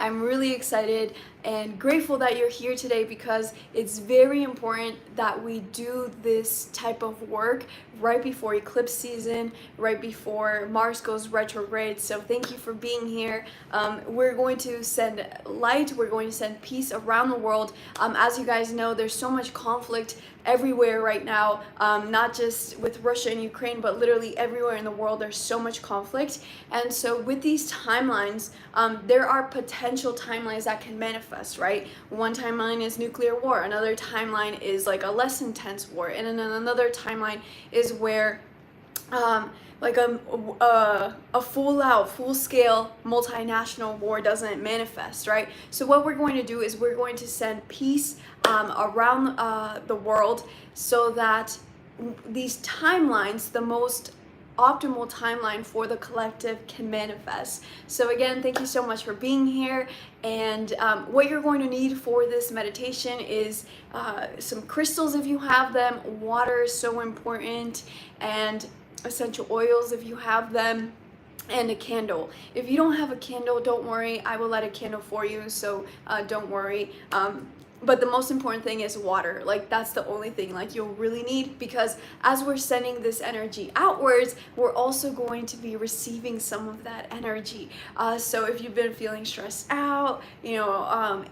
I'm really excited and grateful that you're here today because it's very important that we do this type of work right before eclipse season, right before Mars goes retrograde. So thank you for being here. We're going to send light, we're going to send peace around the world. As you guys know, there's so much conflict everywhere right now, not just with Russia and Ukraine, but literally everywhere in the world. There's so much conflict. And so with these timelines, there are potential timelines that can manifest, right? One timeline is nuclear war, another timeline is like a less intense war, and then another timeline is where like a full-scale multinational war doesn't manifest, right? So what we're going to do is we're going to send peace around the world so that these timelines, the most optimal timeline for the collective, can manifest. So again, thank you so much for being here. And what you're going to need for this meditation is some crystals if you have them. Water is so important, and essential oils if you have them, and a candle. If you don't have a candle, don't worry, I will light a candle for you, so don't worry. But the most important thing is water. Like, that's the only thing like you'll really need, because as we're sending this energy outwards, we're also going to be receiving some of that energy. So if you've been feeling stressed out,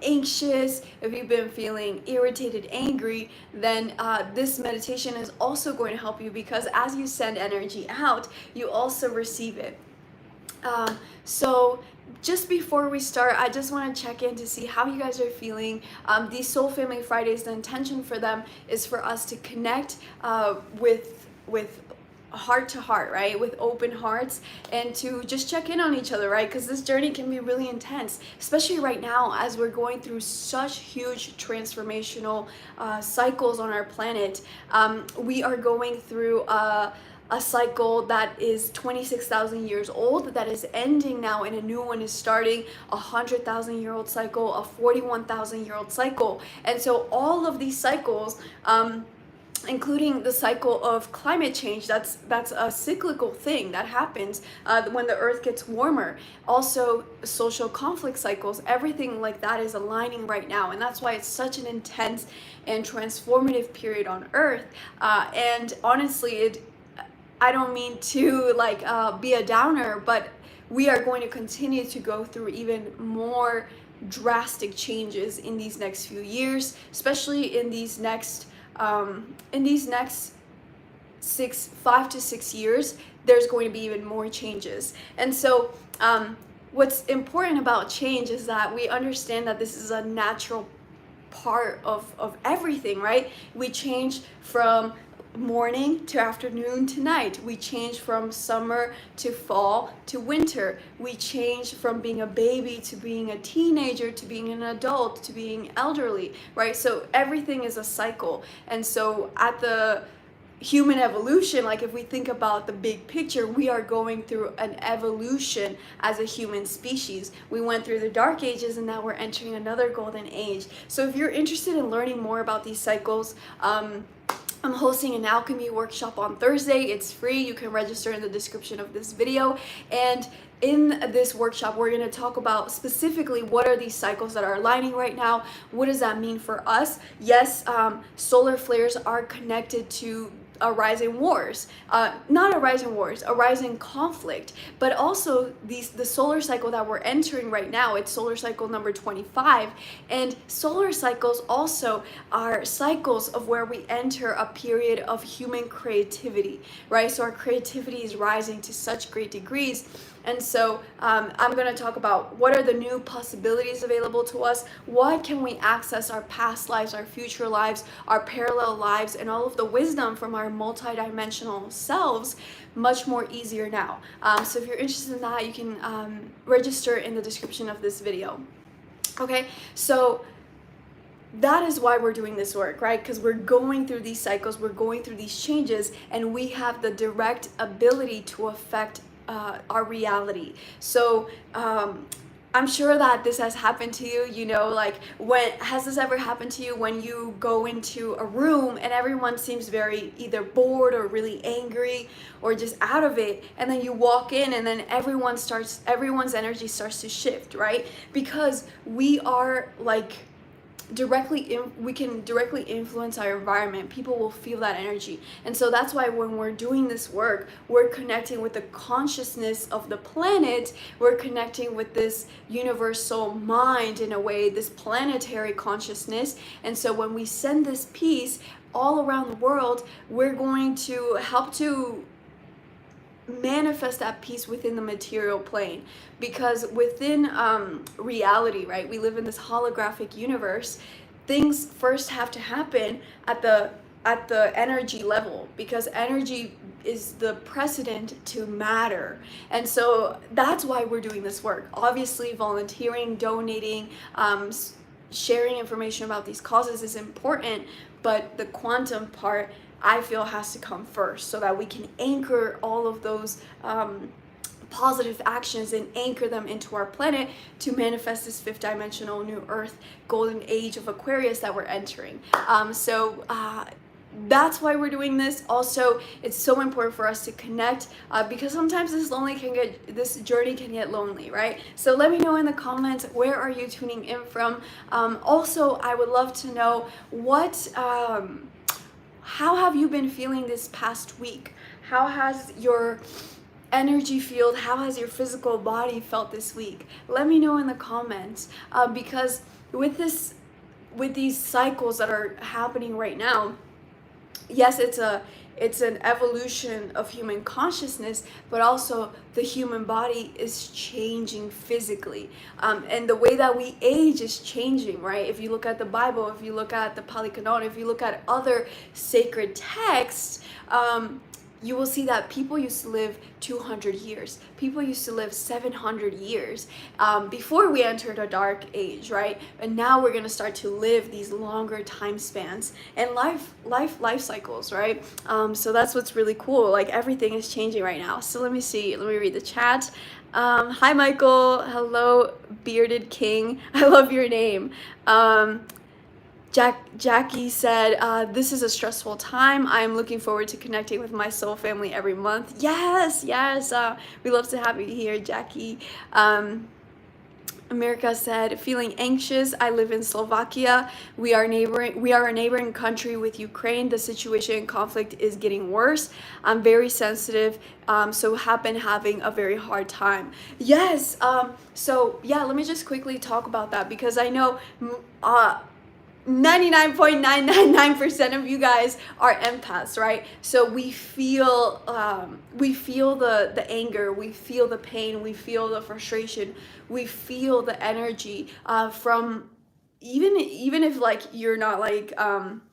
anxious, if you've been feeling irritated, angry, then this meditation is also going to help you, because as you send energy out, you also receive it. So just before we start, I just want to check in to see how you guys are feeling. These Soul Family Fridays, the intention for them is for us to connect with heart to heart, right? With open hearts, and to just check in on each other, right? Because this journey can be really intense, especially right now as we're going through such huge transformational cycles on our planet. We are going through a cycle that is 26,000 years old that is ending now, and a new one is starting, 100,000-year-old cycle, a 41,000-year-old cycle. And so all of these cycles, including the cycle of climate change, that's a cyclical thing that happens when the earth gets warmer. Also social conflict cycles, everything like that is aligning right now, and that's why it's such an intense and transformative period on earth. And honestly, I don't mean to be a downer, but we are going to continue to go through even more drastic changes in these next few years, especially in these next 5 to 6 years. There's going to be even more changes. And so what's important about change is that we understand that this is a natural part of everything, right? We change from morning to afternoon to night. We change from summer to fall to winter. We change from being a baby to being a teenager to being an adult to being elderly, right? So everything is a cycle. And so at the human evolution, like if we think about the big picture, we are going through an evolution as a human species. We went through the dark ages, and now we're entering another golden age. So if you're interested in learning more about these cycles, I'm hosting an alchemy workshop on Thursday. It's free. You can register in the description of this video. And in this workshop, we're going to talk about specifically what are these cycles that are aligning right now. What does that mean for us? Yes, solar flares are connected to a rising wars, not a rising wars, a rising conflict, but also the solar cycle that we're entering right now. It's solar cycle number 25, and solar cycles also are cycles of where we enter a period of human creativity, right? So our creativity is rising to such great degrees. And so I'm going to talk about what are the new possibilities available to us, what can we access our past lives, our future lives, our parallel lives, and all of the wisdom from our multidimensional selves much more easier now. So if you're interested in that, you can register in the description of this video. Okay, so that is why we're doing this work, right? Because we're going through these cycles, we're going through these changes, and we have the direct ability to affect our reality. So I'm sure that this has happened to you, you know, like when has this ever happened to you when you go into a room and everyone seems very either bored or really angry or just out of it, and then you walk in and then everyone's energy starts to shift, right? Because we are like we can directly influence our environment. People will feel that energy, and so that's why when we're doing this work, we're connecting with the consciousness of the planet. We're connecting with this universal mind, in a way, this planetary consciousness. And so when we send this peace all around the world, we're going to help to manifest that peace within the material plane. Because within reality, right, we live in this holographic universe. Things first have to happen at the energy level, because energy is the precedent to matter. And so that's why we're doing this work. Obviously volunteering, donating, sharing information about these causes is important, but the quantum part, I feel, has to come first, so that we can anchor all of those positive actions and anchor them into our planet to manifest this fifth dimensional new earth, golden age of Aquarius that we're entering. That's why we're doing this. Also, it's so important for us to connect, because sometimes this journey can get lonely, right? So let me know in the comments, where are you tuning in from? Also, I would love to know how have you been feeling this past week? How has your energy field, how has your physical body felt this week? Let me know in the comments, because with these cycles that are happening right now, yes, it's an evolution of human consciousness, but also the human body is changing physically, and the way that we age is changing, right? If you look at the Bible, if you look at the Pali Canon, if you look at other sacred texts, you will see that people used to live 200 years. People used to live 700 years before we entered a dark age, right? And now we're gonna start to live these longer time spans and life cycles, right? So that's what's really cool. Like, everything is changing right now. So let me read the chat. Hi, Michael. Hello, Bearded King. I love your name. Jackie said, this is a stressful time. I'm looking forward to connecting with my soul family every month. Yes. We love to have you here, Jackie. America said, feeling anxious. I live in Slovakia. We are a neighboring country with Ukraine. The situation and conflict is getting worse. I'm very sensitive, so have been having a very hard time. Yes. So yeah, let me just quickly talk about that, because I know 99.999% of you guys are empaths, right? So we feel the anger, we feel the pain, we feel the frustration, we feel the energy from even if like you're not like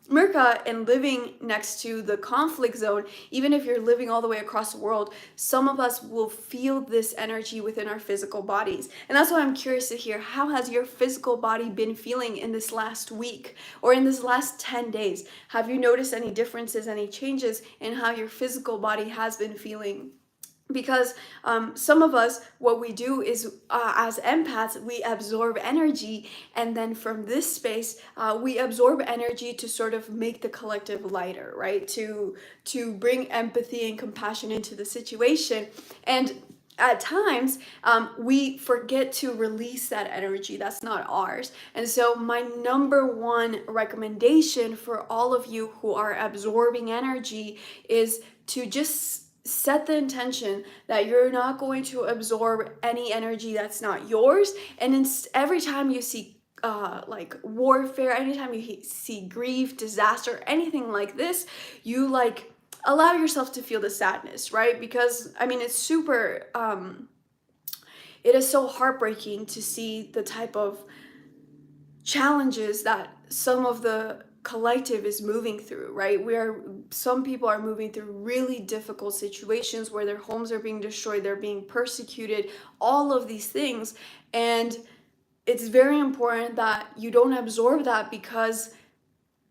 Mirka and living next to the conflict zone. Even if you're living all the way across the world, some of us will feel this energy within our physical bodies. And that's why I'm curious to hear, how has your physical body been feeling in this last week or in this last 10 days? Have you noticed any differences, any changes in how your physical body has been feeling? Because some of us, what we do is, as empaths, we absorb energy, and then from this space, we absorb energy to sort of make the collective lighter, right? To bring empathy and compassion into the situation. And at times, we forget to release that energy that's not ours. And so my number one recommendation for all of you who are absorbing energy is to just set the intention that you're not going to absorb any energy that's not yours. And every time you see like warfare, anytime you see grief, disaster, anything like this, you like allow yourself to feel the sadness, right? Because I mean, it's super it is so heartbreaking to see the type of challenges that some of the collective is moving through, right? Some people are moving through really difficult situations where their homes are being destroyed, they're being persecuted, all of these things. And it's very important that you don't absorb that, because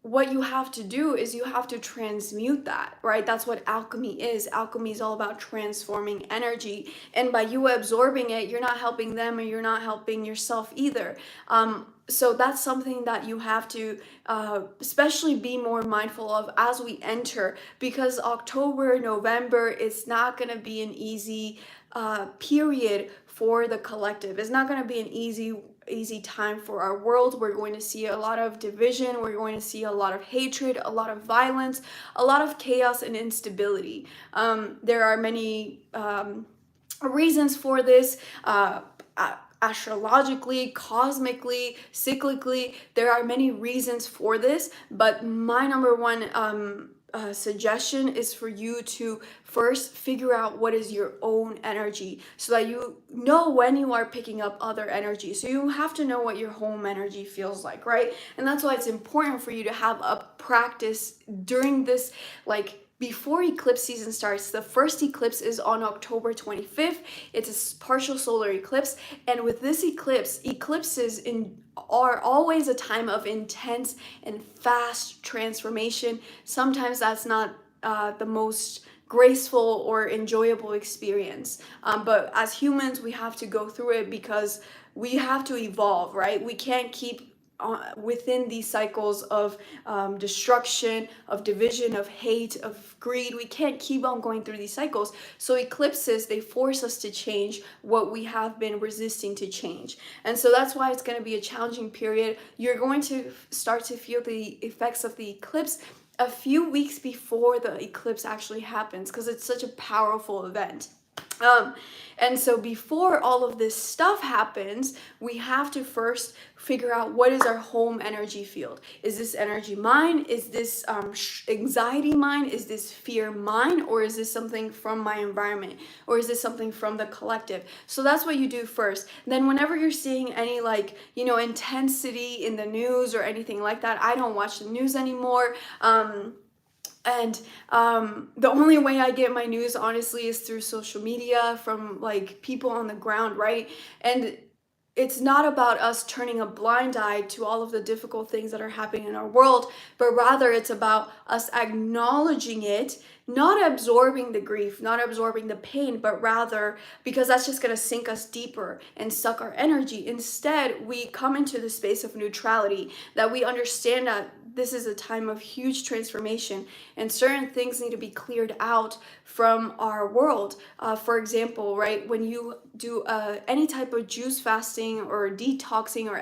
what you have to do is you have to transmute that, right? That's what alchemy is. Alchemy is all about transforming energy. And by you absorbing it, you're not helping them and you're not helping yourself either. So that's something that you have to especially be more mindful of as we enter, because October, November, it's not going to be an easy period for the collective. It's not going to be an easy time for our world. We're going to see a lot of division, we're going to see a lot of hatred, a lot of violence, a lot of chaos and instability. There are many reasons for this. Astrologically, cosmically, cyclically, there are many reasons for this, but my number one suggestion is for you to first figure out what is your own energy, so that you know when you are picking up other energy. So you have to know what your home energy feels like, right? And that's why it's important for you to have a practice during this, like, before eclipse season starts. The first eclipse is on October 25th. It's a partial solar eclipse. And with this eclipse, eclipses are always a time of intense and fast transformation. Sometimes that's not the most graceful or enjoyable experience. But as humans, we have to go through it because we have to evolve, right? We can't keep within these cycles of destruction, of division, of hate, of greed. We can't keep on going through these cycles. So eclipses, they force us to change what we have been resisting to change. And so that's why it's going to be a challenging period. You're going to start to feel the effects of the eclipse a few weeks before the eclipse actually happens, because it's such a powerful event. And so before all of this stuff happens, we have to first figure out what is our home energy field. Is this energy mine? Is this anxiety mine? Is this fear mine? Or is this something from my environment? Or is this something from the collective? So that's what you do first. Then whenever you're seeing any, like, intensity in the news or anything like that, I don't watch the news anymore. And the only way I get my news, honestly, is through social media, from like people on the ground, right? And it's not about us turning a blind eye to all of the difficult things that are happening in our world, but rather it's about us acknowledging it, not absorbing the grief, not absorbing the pain, but rather, because that's just going to sink us deeper and suck our energy. Instead, we come into the space of neutrality, that we understand that this is a time of huge transformation and certain things need to be cleared out from our world. For example, right, when you do any type of juice fasting or detoxing or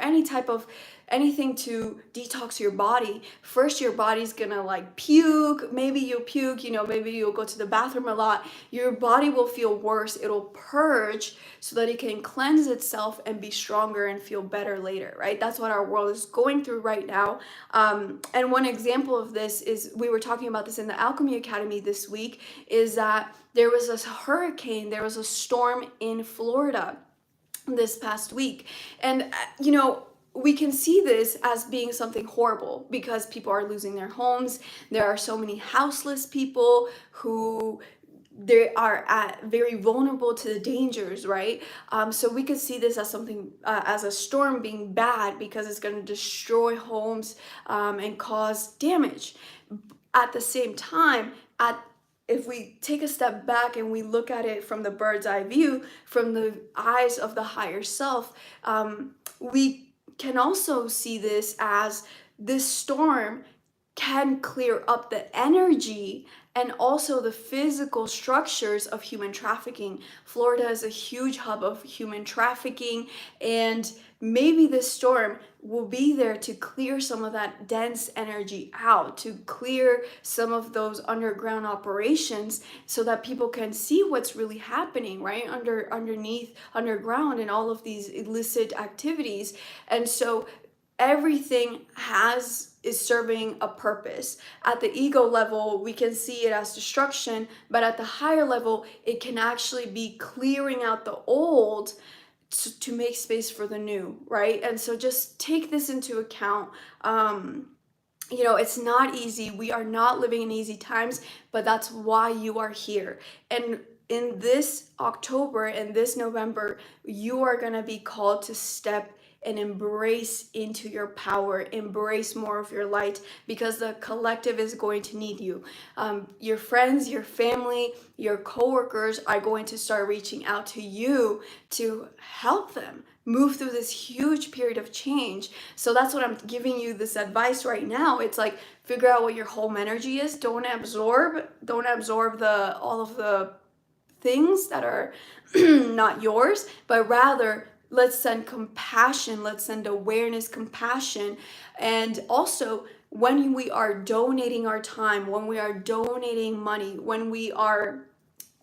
anything to detox your body, first your body's gonna like puke. Maybe you'll puke, maybe you'll go to the bathroom a lot. Your body will feel worse. It'll purge so that it can cleanse itself and be stronger and feel better later, right? That's what our world is going through right now. And one example of this is, we were talking about this in the Alchemy Academy this week, is that there was a hurricane, there was a storm in Florida this past week. And, we can see this as being something horrible because people are losing their homes. There are so many houseless people who they are very vulnerable to the dangers, right? So we could see this as something, as a storm being bad because it's going to destroy homes and cause damage. At the same time, if we take a step back and we look at it from the bird's eye view, from the eyes of the higher self, we can also see this as this storm can clear up the energy and also the physical structures of human trafficking. Florida is a huge hub of human trafficking, and maybe this storm will be there to clear some of that dense energy out, to clear some of those underground operations so that people can see what's really happening, right? Underground and all of these illicit activities. And so everything is serving a purpose. At the ego level, we can see it as destruction, but at the higher level, it can actually be clearing out the old to make space for the new, right? And so just take this into account. It's not easy. We are not living in easy times, but that's why you are here. And in this October and this November, you are going to be called to step and embrace into your power, embrace more of your light, because the collective is going to need you. Your friends, your family, your coworkers are going to start reaching out to you to help them move through this huge period of change. So that's what I'm giving you this advice right now. It's like, figure out what your home energy is. Don't absorb the all of the things that are not yours, but rather let's send compassion, let's send awareness, compassion. And also, when we are donating our time, when we are donating money, when we are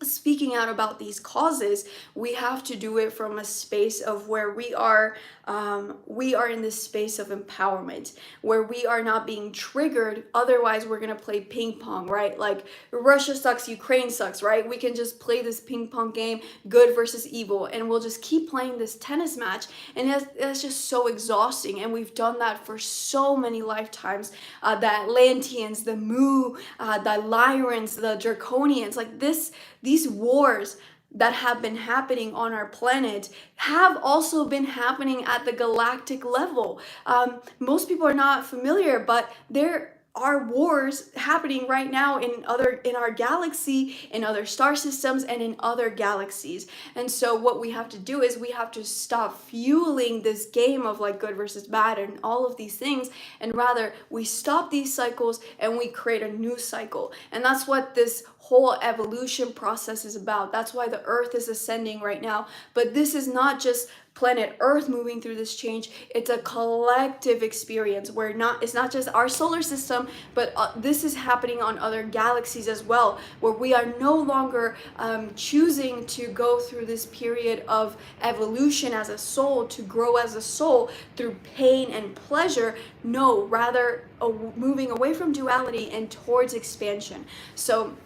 speaking out about these causes, we have to do it from a space of where we are in this space of empowerment, where we are not being triggered. Otherwise, we're gonna play ping pong, right? Like, Russia sucks, Ukraine sucks, right? We can just play this ping pong game, good versus evil, and we'll just keep playing this tennis match, and that's just so exhausting. And we've done that for so many lifetimes. The Atlanteans, the Mu, the Lyrans, the Draconians, like these wars that have been happening on our planet have also been happening at the galactic level. Most people are not familiar, but there are wars happening right now in our galaxy, in other star systems, and in other galaxies. And so what we have to do is we have to stop fueling this game of like good versus bad and all of these things, and rather we stop these cycles and we create a new cycle. And that's what this whole evolution process is about. That's why the earth is ascending right now. But this is not just planet Earth moving through this change. It's a collective experience where it's not just our solar system, but this is happening on other galaxies as well, where we are no longer choosing to go through this period of evolution as a soul, to grow as a soul through pain and pleasure. No, rather moving away from duality and towards expansion. So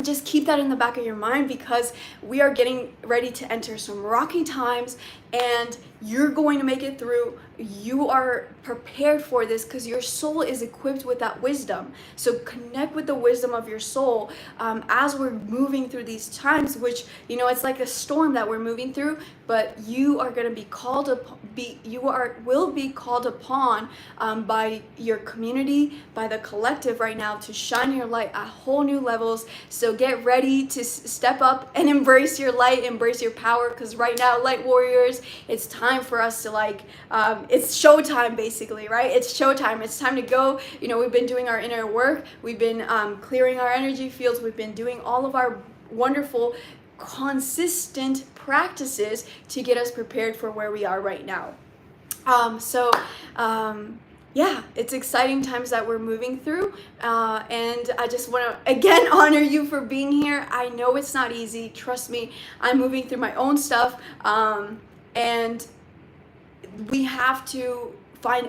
just keep that in the back of your mind, because we are getting ready to enter some rocky times, and you're going to make it through. You are prepared for this because your soul is equipped with that wisdom. So connect with the wisdom of your soul as we're moving through these times, which, it's like a storm that we're moving through, but you are going to be called upon, will be called upon by your community, by the collective right now, to shine your light at whole new levels. So get ready to step up and embrace your light, embrace your power, because right now, light warriors, it's time for us to it's showtime, basically, right? It's showtime. It's time to go. We've been doing our inner work. We've been clearing our energy fields. We've been doing all of our wonderful, consistent practices to get us prepared for where we are right now. Yeah, it's exciting times that we're moving through, and I just want to again honor you for being here. I know it's not easy. Trust me, I'm moving through my own stuff, and we have to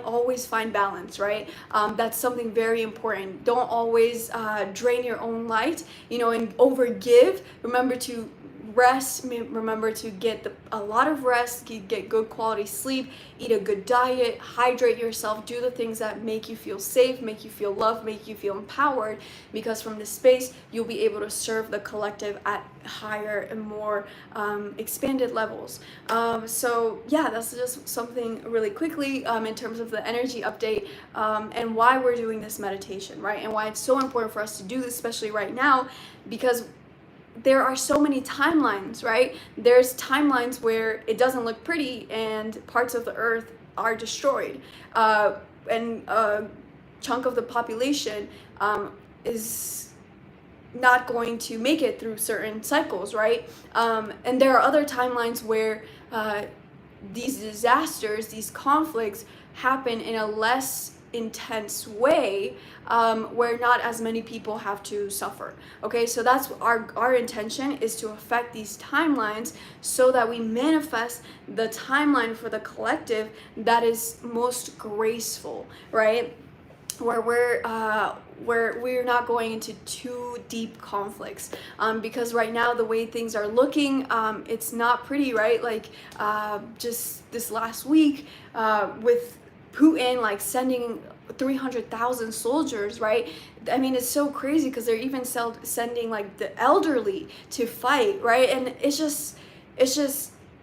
always find balance, right? That's something very important. Don't always drain your own light, and overgive. Remember to rest. Remember to get a lot of rest, get good quality sleep, eat a good diet, hydrate yourself, do the things that make you feel safe, make you feel loved, make you feel empowered, because from this space you'll be able to serve the collective at higher and more expanded levels. So yeah, that's just something really quickly in terms of the energy update, and why we're doing this meditation, right? And why it's so important for us to do this, especially right now, because there are so many timelines, right? There's timelines where it doesn't look pretty and parts of the earth are destroyed, and a chunk of the population is not going to make it through certain cycles, right? And there are other timelines where these disasters, these conflicts happen in a less intense way, where not as many people have to suffer. Okay, so that's our intention, is to affect these timelines so that we manifest the timeline for the collective that is most graceful, right? Where we're not going into too deep conflicts, because right now the way things are looking, it's not pretty, right? Like just this last week with Putin sending 300,000 soldiers, right? I mean, it's so crazy because they're even sending the elderly to fight, right? And it's just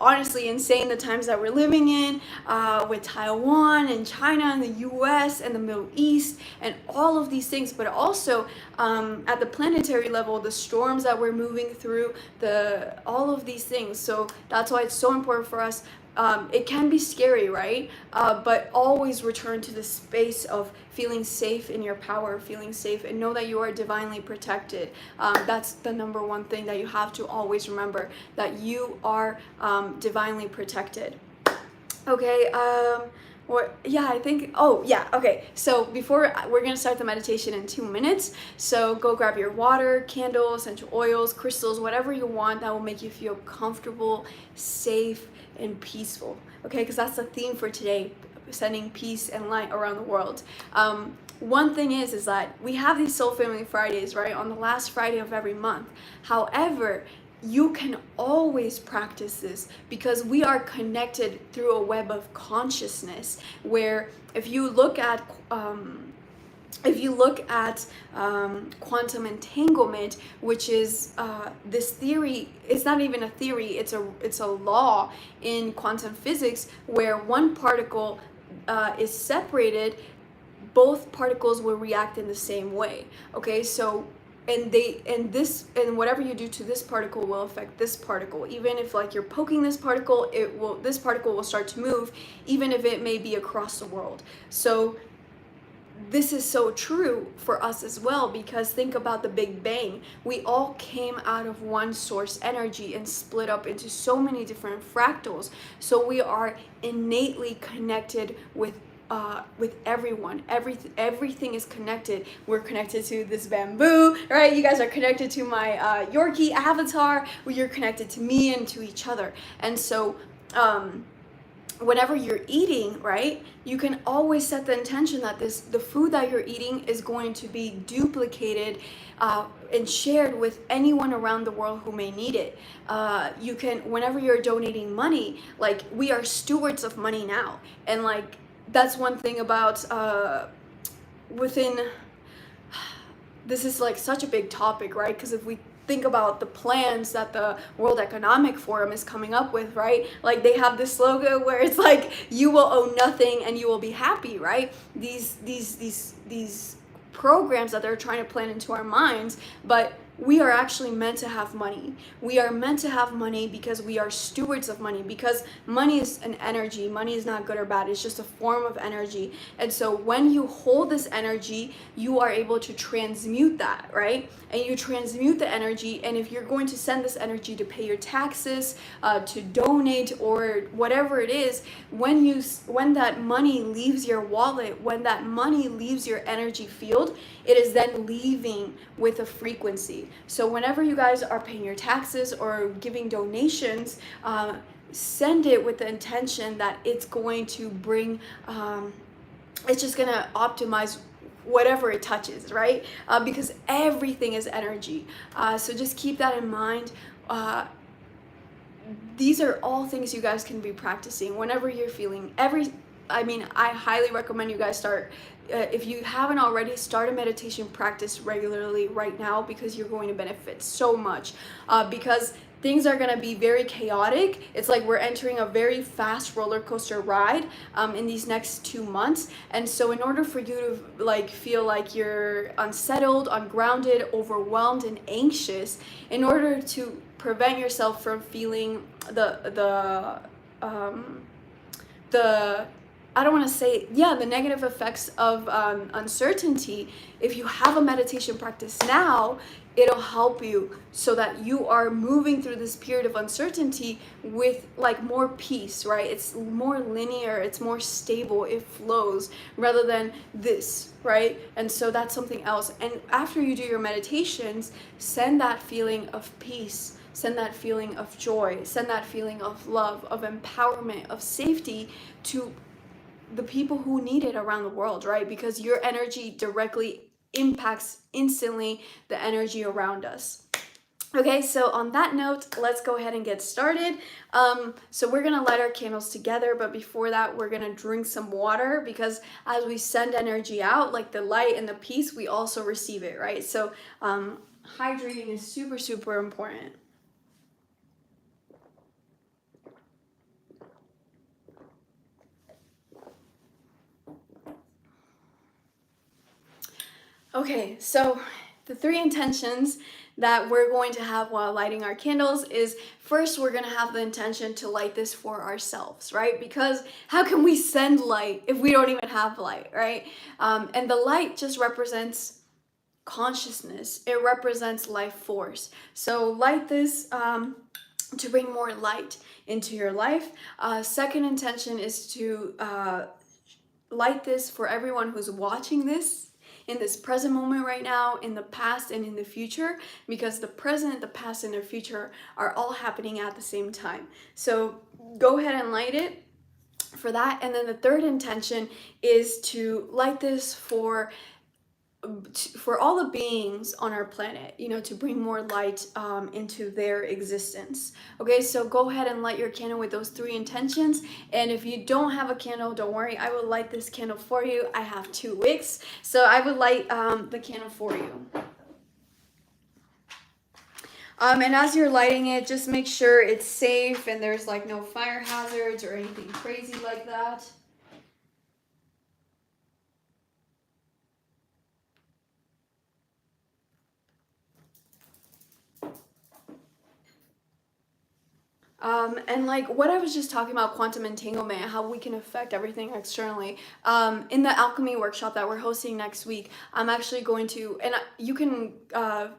honestly insane, the times that we're living in, with Taiwan and China and the US and the Middle East and all of these things, but also at the planetary level, the storms that we're moving through, all of these things. So that's why it's so important for us. It can be scary, right? But always return to the space of feeling safe in your power, feeling safe, and know that you are divinely protected. That's the number one thing that you have to always remember, that you are divinely protected. Okay, I think, oh yeah, okay. So we're gonna start the meditation in 2 minutes. So go grab your water, candles, essential oils, crystals, whatever you want that will make you feel comfortable, safe, and peaceful. Okay, because that's the theme for today, sending peace and light around the world. One thing is that we have these Soul Family Fridays, right, on the last Friday of every month. However, you can always practice this because we are connected through a web of consciousness, where if you look at quantum entanglement, which is this theory, it's not even a theory, it's a law in quantum physics, where one particle is separated, both particles will react in the same way. Okay, so and whatever you do to this particle will affect this particle. Even if like you're poking this particle, this particle will start to move, even if it may be across the world. So this is so true for us as well, because think about the Big Bang. We all came out of one source energy and split up into so many different fractals. So we are innately connected with everyone. Everything is connected. We're connected to this bamboo, right? You guys are connected to my Yorkie avatar. You're connected to me and to each other. And so whenever you're eating, right, you can always set the intention that the food that you're eating is going to be duplicated and shared with anyone around the world who may need it. You can, whenever you're donating money, like, we are stewards of money now, and like, that's one thing about this is like such a big topic, right? Because if we think about the plans that the World Economic Forum is coming up with, right? Like, they have this slogan where it's like, you will owe nothing and you will be happy, right? These programs that they're trying to plant into our minds, but we are actually meant to have money. We are meant to have money because we are stewards of money, because money is an energy. Money is not good or bad. It's just a form of energy. And so when you hold this energy, you are able to transmute that, right? And you transmute the energy. And if you're going to send this energy to pay your taxes, to donate, or whatever it is, when that money leaves your wallet, when that money leaves your energy field, it is then leaving with a frequency. So whenever you guys are paying your taxes or giving donations, send it with the intention that it's going to bring, it's just going to optimize whatever it touches, right? Because everything is energy. So just keep that in mind. These are all things you guys can be practicing whenever you're feeling I highly recommend you guys start, if you haven't already, start a meditation practice regularly right now, because you're going to benefit so much. Because things are going to be very chaotic. It's like we're entering a very fast roller coaster ride in these next 2 months. And so in order for you to like feel like you're unsettled, ungrounded, overwhelmed, and anxious, in order to prevent yourself from feeling the I don't want to say, the negative effects of uncertainty, if you have a meditation practice now, it'll help you so that you are moving through this period of uncertainty with like more peace, right? It's more linear, it's more stable, it flows, rather than this, right? And so that's something else. And after you do your meditations, send that feeling of peace, send that feeling of joy, send that feeling of love, of empowerment, of safety to the people who need it around the world, right? Because your energy directly impacts instantly the energy around us. Okay, so on that note, let's go ahead and get started. So we're gonna light our candles together, but before that, we're gonna drink some water, because as we send energy out, like the light and the peace, we also receive it, right? So hydrating is super, super important. Okay, so the three intentions that we're going to have while lighting our candles is first, we're going to have the intention to light this for ourselves, right? Because how can we send light if we don't even have light, right? And the light just represents consciousness, it represents life force. So, light this. To bring more light into your life. Second intention is to light this for everyone who's watching this in this present moment right now, in the past and in the future, because the present, the past, and the future are all happening at the same time. So go ahead and light it for that. And then the third intention is to light this for all the beings on our planet, to bring more light into their existence. Okay, so go ahead and light your candle with those three intentions. And if you don't have a candle, don't worry, I will light this candle for you. I have 2 wicks, so I would light the candle for you. And as you're lighting it, just make sure it's safe and there's like no fire hazards or anything crazy like that. And like what I was just talking about, quantum entanglement, how we can affect everything externally. In the alchemy workshop that we're hosting next week, I'm actually going to, and you can,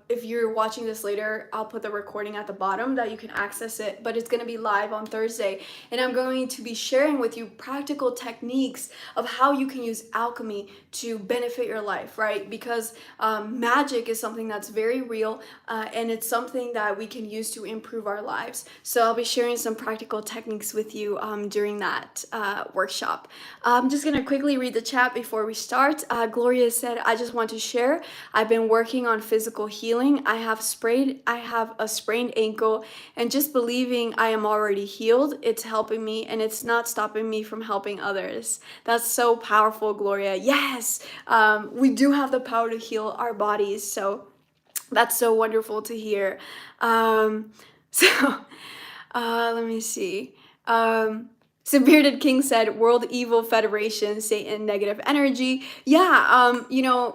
if you're watching this later, I'll put the recording at the bottom that you can access it, but it's going to be live on Thursday. And I'm going to be sharing with you practical techniques of how you can use alchemy to benefit your life, right? Because magic is something that's very real, and it's something that we can use to improve our lives. So I'll be sharing some practical techniques with you during that workshop. I'm just gonna quickly read the chat before we start. Gloria said, I just want to share, I've been working on physical healing. I have a sprained ankle, and just believing I am already healed, it's helping me and it's not stopping me from helping others. That's so powerful, Gloria. Yes, we do have the power to heal our bodies, so that's so wonderful to hear. So let me see. So Bearded King said, World Evil Federation, Satan, negative energy. Yeah,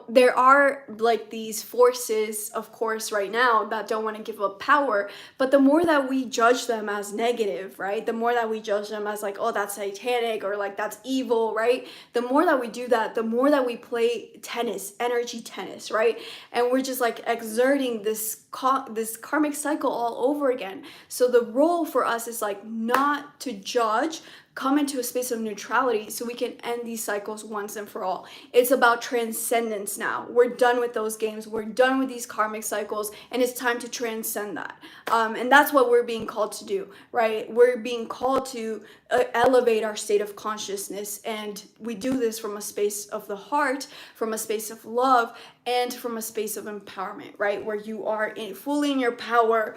there are like these forces, of course, right now that don't want to give up power. But the more that we judge them as negative, right? The more that we judge them as like, oh, that's satanic or like that's evil, right? The more that we do that, the more that we play tennis, energy tennis, right? And we're just like exerting this karmic cycle all over again. So the role for us is like not to judge, come into a space of neutrality so we can end these cycles once and for all. It's about transcendence now. We're done with those games. We're done with these karmic cycles, and it's time to transcend that. And that's what we're being called to do, right? We're being called to elevate our state of consciousness, and we do this from a space of the heart, from a space of love, and from a space of empowerment, right? Where you are fully in your power.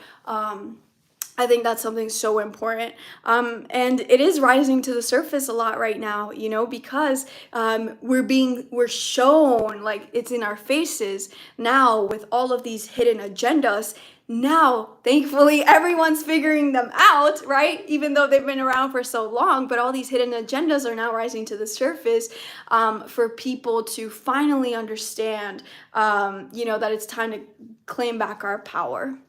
I think that's something so important. And it is rising to the surface a lot right now, because we're shown, like it's in our faces now with all of these hidden agendas. Now, thankfully, everyone's figuring them out, right? Even though they've been around for so long, but all these hidden agendas are now rising to the surface for people to finally understand, that it's time to claim back our power.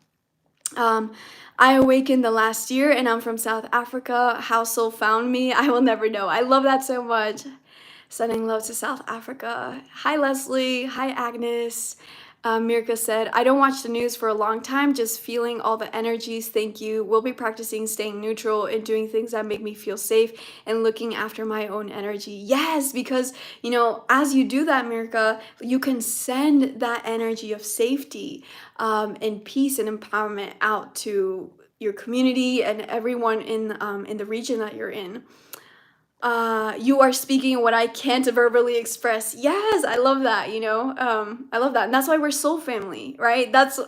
I awakened the last year and I'm from South Africa. How soul found me, I will never know. I love that so much. Sending love to South Africa. Hi, Leslie. Hi, Agnes. Mirka said, I don't watch the news for a long time, just feeling all the energies. Thank you. We'll be practicing staying neutral and doing things that make me feel safe and looking after my own energy. Yes, because, as you do that, Mirka, you can send that energy of safety and peace and empowerment out to your community and everyone in the region that you're in. You are speaking what I can't verbally express. Yes, I love that, I love that. And that's why we're soul family, right? That's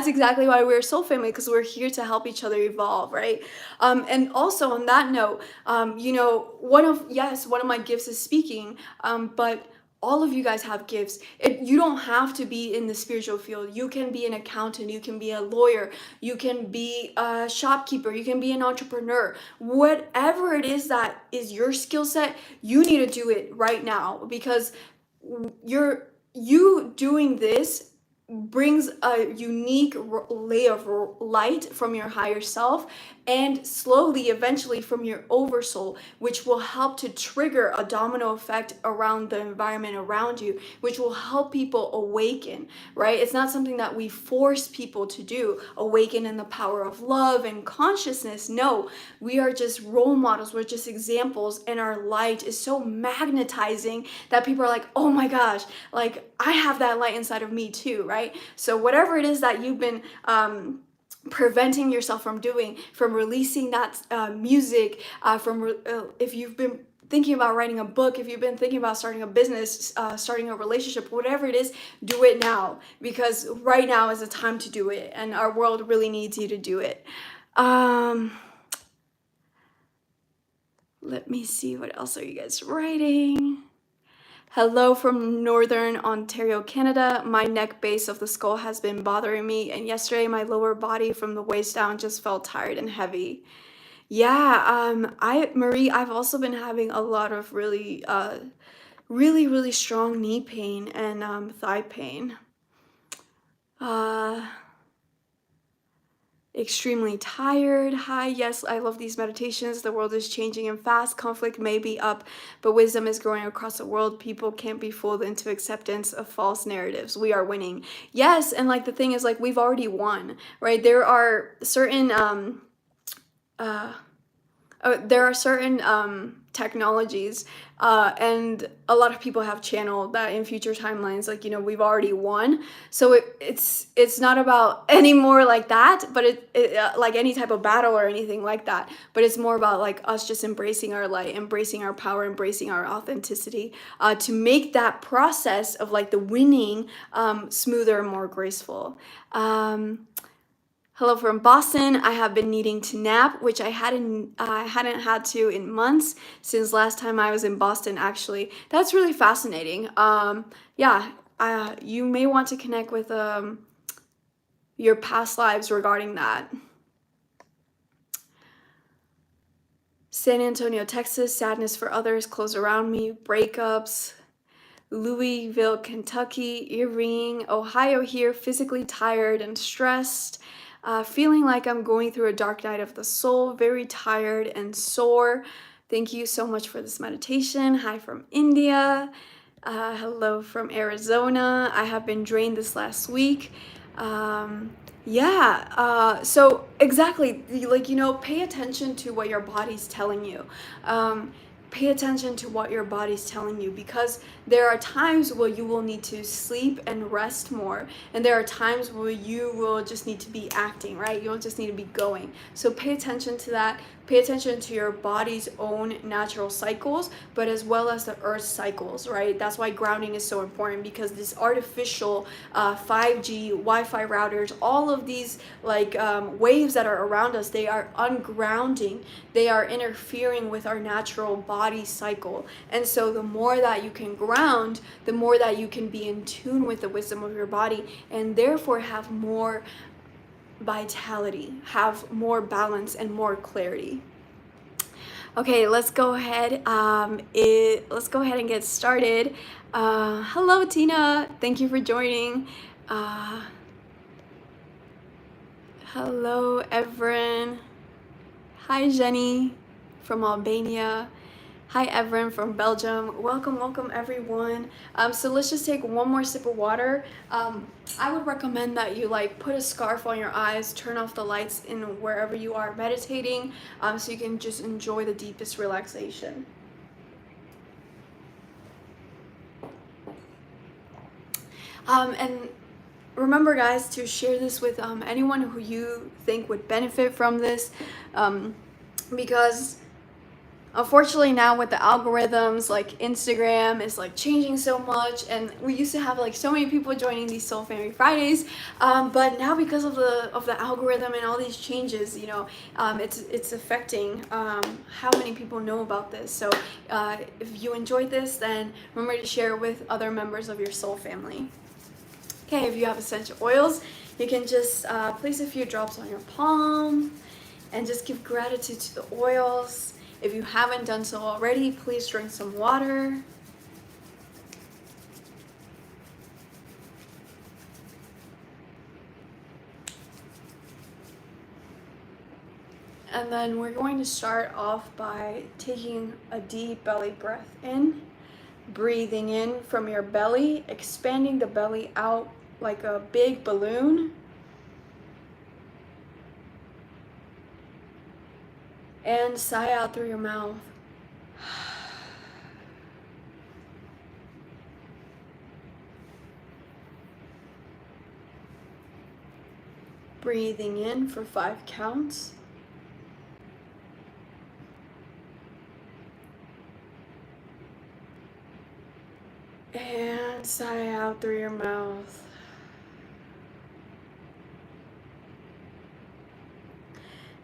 exactly why we're soul family, because we're here to help each other evolve, right? And also on that note, one of my gifts is speaking, but all of you guys have gifts. You don't have to be in the spiritual field. You can be an accountant, you can be a lawyer, you can be a shopkeeper, you can be an entrepreneur. Whatever it is that is your skill set, you need to do it right now, because you doing this brings a unique layer of light from your higher self, and slowly eventually from your oversoul, which will help to trigger a domino effect around the environment around you, which will help people awaken, right? It's not something that we force people to do, awaken in the power of love and consciousness. No, we are just role models, we're just examples, and our light is so magnetizing that people are like, oh my gosh, like I have that light inside of me too, right? So whatever it is that you've been preventing yourself from doing, from releasing that music, if you've been thinking about writing a book, if you've been thinking about starting a business, starting a relationship, whatever it is, do it now, because right now is the time to do it, and our world really needs you to do it. Let me see, what else are you guys writing? Hello from Northern Ontario, Canada. My neck base of the skull has been bothering me, and yesterday my lower body from the waist down just felt tired and heavy. Yeah, Marie, I've also been having a lot of really strong knee pain and thigh pain. Extremely tired. Hi, yes, I love these meditations. The world is changing and fast. Conflict may be up, but wisdom is growing across the world. People can't be fooled into acceptance of false narratives. We are winning. Yes, and like the thing is, like, we've already won, right? There are certain technologies, and a lot of people have channeled that in future timelines, like, you know, we've already won. So it's not about any more like that, but like any type of battle or anything like that, but it's more about like us just embracing our light, embracing our power, embracing our authenticity, to make that process of like the winning smoother and more graceful. Hello from Boston. I have been needing to nap, which I hadn't had to in months since last time I was in Boston, actually. That's really fascinating. Yeah, you may want to connect with your past lives regarding that. San Antonio, Texas. Sadness for others close around me. Breakups. Louisville, Kentucky. Earring. Ohio here. Physically tired and stressed. Feeling like I'm going through a dark night of the soul, very tired and sore. Thank you so much for this meditation. Hi from India. Hello from Arizona. I have been drained this last week. So exactly, like, you know, pay attention to what your body's telling you. Pay attention to what your body's telling you, because there are times where you will need to sleep and rest more, and there are times where you will just need to be acting, right? You'll just need to be going. So pay attention to that. Pay attention to your body's own natural cycles, but as well as the earth's cycles, right? That's why grounding is so important, because this artificial 5G, Wi-Fi routers, all of these like waves that are around us, they are ungrounding. They are interfering with our natural body cycle. And so the more that you can ground, the more that you can be in tune with the wisdom of your body, and therefore have more vitality, have more balance and more clarity. Okay, let's go ahead. Let's go ahead and get started. Hello, Tina. Thank you for joining. Hello, Evren. Hi, Jenny from Albania. Hi, Evren from Belgium. Welcome, everyone. So let's just take one more sip of water. I would recommend that you like put a scarf on your eyes, turn off the lights in wherever you are meditating, so you can just enjoy the deepest relaxation. And remember, guys, to share this with anyone who you think would benefit from this, because unfortunately now with the algorithms, like Instagram is like changing so much, and we used to have like so many people joining these Soul Family Fridays, but now because of the algorithm and all these changes, you know, it's affecting how many people know about this. So if you enjoyed this, then remember to share it with other members of your soul family. Okay, if you have essential oils, you can just place a few drops on your palm and just give gratitude to the oils. If you haven't done so already, please drink some water. And then we're going to start off by taking a deep belly breath in, breathing in from your belly, expanding the belly out like a big balloon. And sigh out through your mouth. Breathing in for 5 counts. And sigh out through your mouth.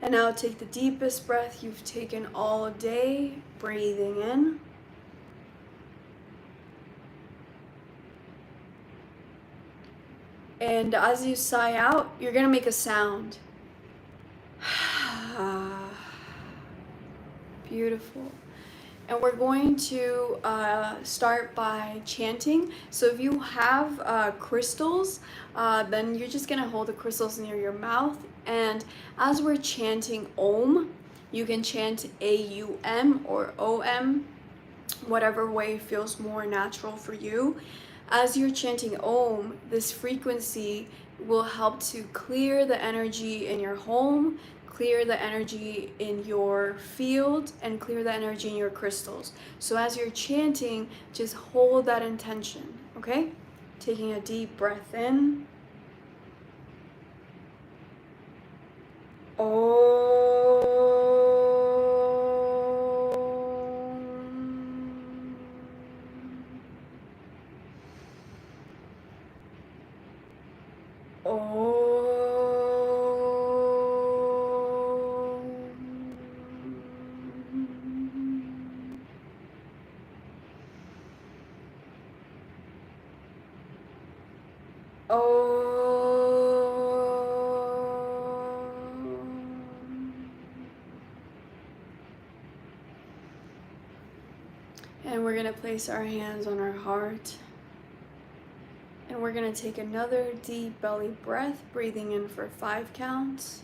And now take the deepest breath you've taken all day, breathing in. And as you sigh out, you're gonna make a sound. Beautiful. And we're going to start by chanting. So if you have crystals, then you're just gonna hold the crystals near your mouth. And as we're chanting Om, you can chant A-U-M or O-M, whatever way feels more natural for you. As you're chanting Om, this frequency will help to clear the energy in your home, clear the energy in your field, and clear the energy in your crystals. So as you're chanting, just hold that intention, okay? Taking a deep breath in. And we're going to place our hands on our heart. And we're going to take another deep belly breath, breathing in for 5 counts.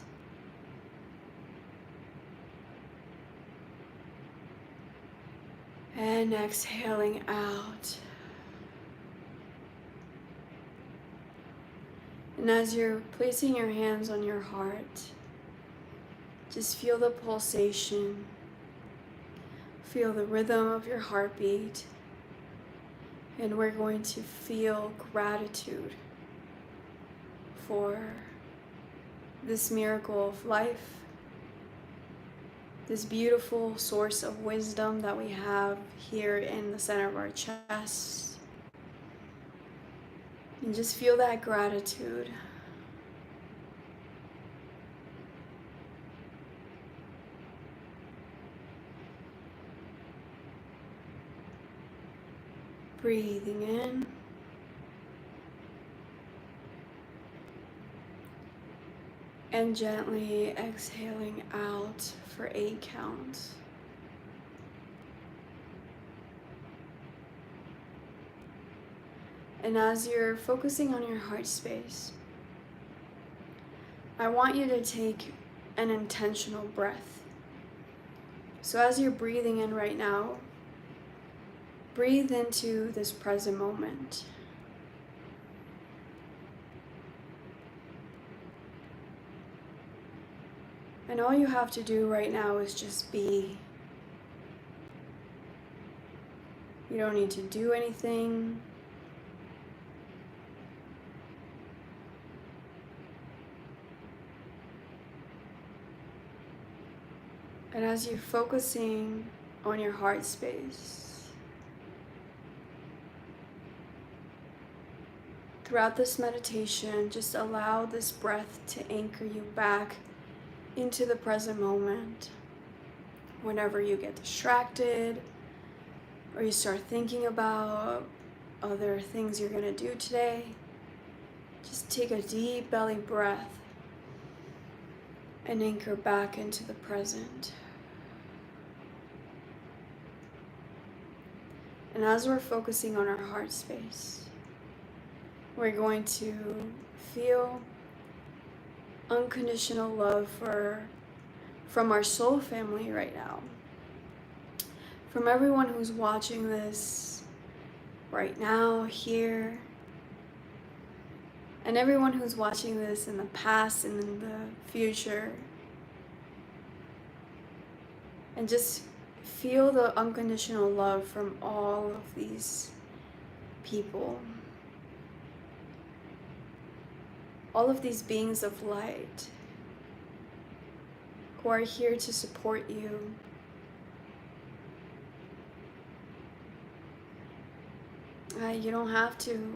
And exhaling out. And as you're placing your hands on your heart, just feel the pulsation. Feel the rhythm of your heartbeat. And we're going to feel gratitude for this miracle of life, this beautiful source of wisdom that we have here in the center of our chest. And just feel that gratitude. Breathing in. And gently exhaling out for 8 counts. And as you're focusing on your heart space, I want you to take an intentional breath. So as you're breathing in right now, breathe into this present moment. And all you have to do right now is just be. You don't need to do anything. And as you're focusing on your heart space, throughout this meditation, just allow this breath to anchor you back into the present moment. Whenever you get distracted or you start thinking about other things you're gonna do today, just take a deep belly breath and anchor back into the present. And as we're focusing on our heart space, we're going to feel unconditional love from our soul family right now, from everyone who's watching this right now, here, and everyone who's watching this in the past and in the future. And just feel the unconditional love from all of these people, all of these beings of light who are here to support you. You don't have to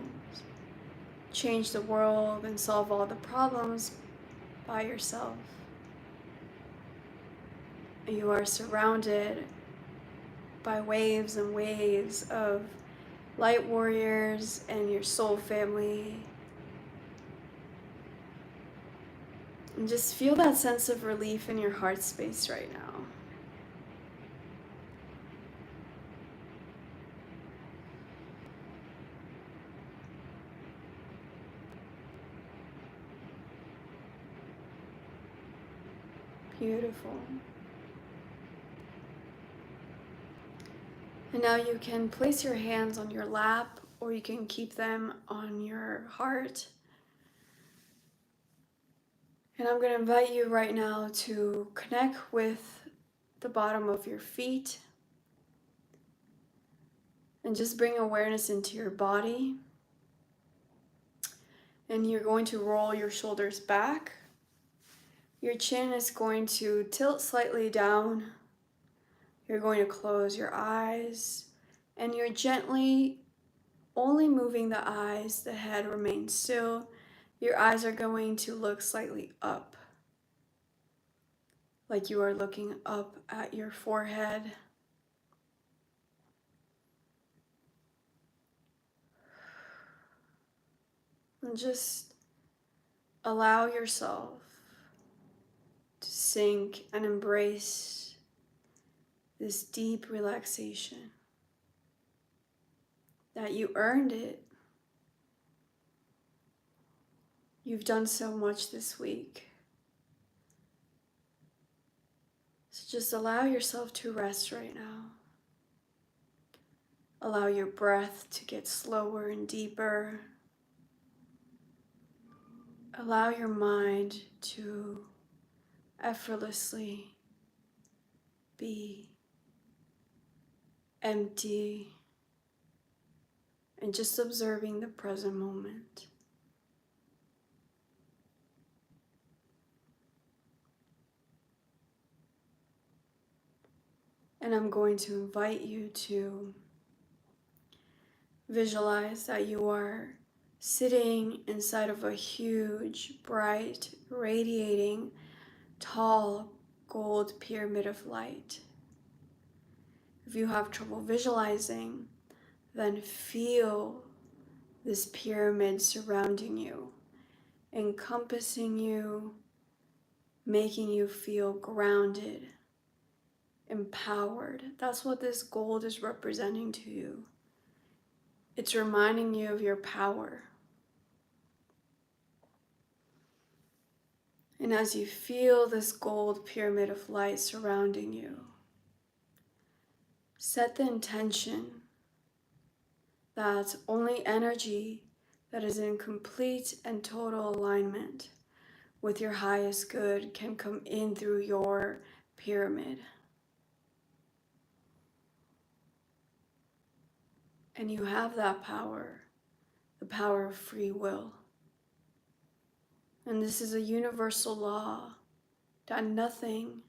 change the world and solve all the problems by yourself. You are surrounded by waves and waves of light warriors and your soul family. And just feel that sense of relief in your heart space right now. Beautiful. And now you can place your hands on your lap, or you can keep them on your heart. And I'm going to invite you right now to connect with the bottom of your feet and just bring awareness into your body. And you're going to roll your shoulders back. Your chin is going to tilt slightly down. You're going to close your eyes, and you're gently only moving the eyes. The head remains still. Your eyes are going to look slightly up, like you are looking up at your forehead. And just allow yourself to sink and embrace this deep relaxation, that you earned it. You've done so much this week. So just allow yourself to rest right now. Allow your breath to get slower and deeper. Allow your mind to effortlessly be empty and just observing the present moment. And I'm going to invite you to visualize that you are sitting inside of a huge, bright, radiating, tall, gold pyramid of light. If you have trouble visualizing, then feel this pyramid surrounding you, encompassing you, making you feel grounded, empowered. That's what this gold is representing to you. It's reminding you of your power. And as you feel this gold pyramid of light surrounding you, set the intention that only energy that is in complete and total alignment with your highest good can come in through your pyramid. And you have that power, the power of free will. And this is a universal law that nothing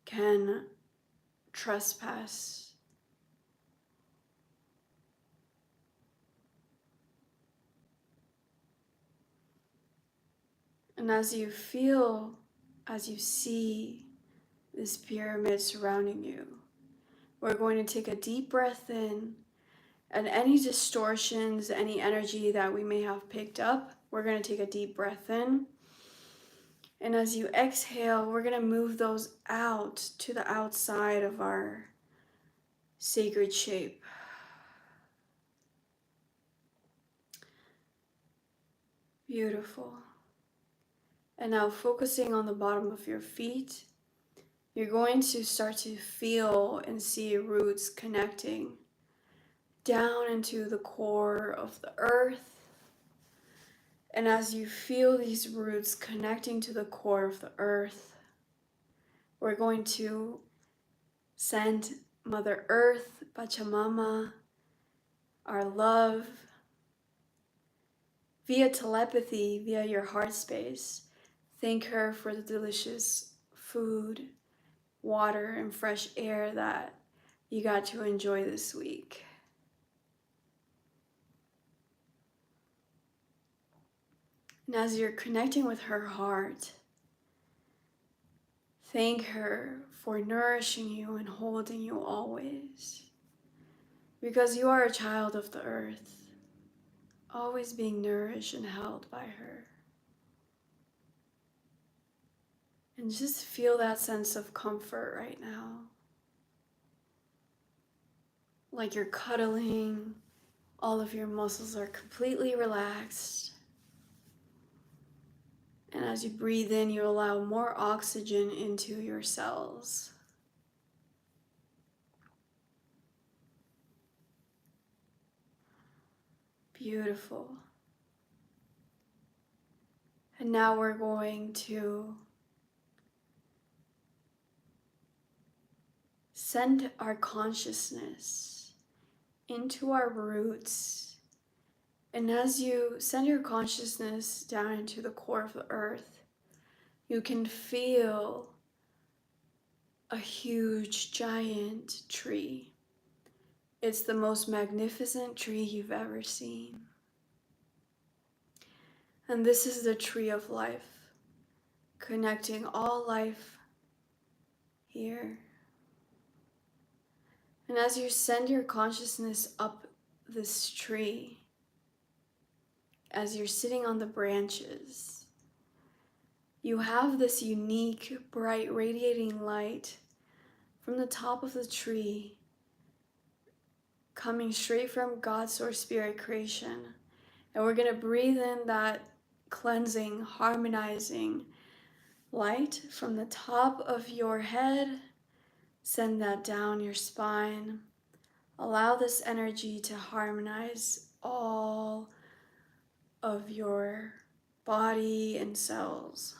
can trespass. And as you feel, as you see this pyramid surrounding you, we're going to take a deep breath in, and any distortions, any energy that we may have picked up, we're going to take a deep breath in. And as you exhale, we're going to move those out to the outside of our sacred shape. Beautiful. And now focusing on the bottom of your feet, you're going to start to feel and see roots connecting down into the core of the earth. And as you feel these roots connecting to the core of the earth, we're going to send Mother Earth, Pachamama, our love, via telepathy, via your heart space. Thank her for the delicious food, water, and fresh air that you got to enjoy this week. And as you're connecting with her heart, thank her for nourishing you and holding you always. Because you are a child of the earth, always being nourished and held by her. And just feel that sense of comfort right now. Like you're cuddling, all of your muscles are completely relaxed. And as you breathe in, you allow more oxygen into your cells. Beautiful. And now we're going to send our consciousness into our roots. And as you send your consciousness down into the core of the earth, you can feel a huge, giant tree. It's the most magnificent tree you've ever seen. And this is the tree of life, connecting all life here. And as you send your consciousness up this tree, as you're sitting on the branches, you have this unique, bright, radiating light from the top of the tree coming straight from God's source spirit creation. And we're going to breathe in that cleansing, harmonizing light from the top of your head. Send that down your spine. Allow this energy to harmonize all of your body and cells.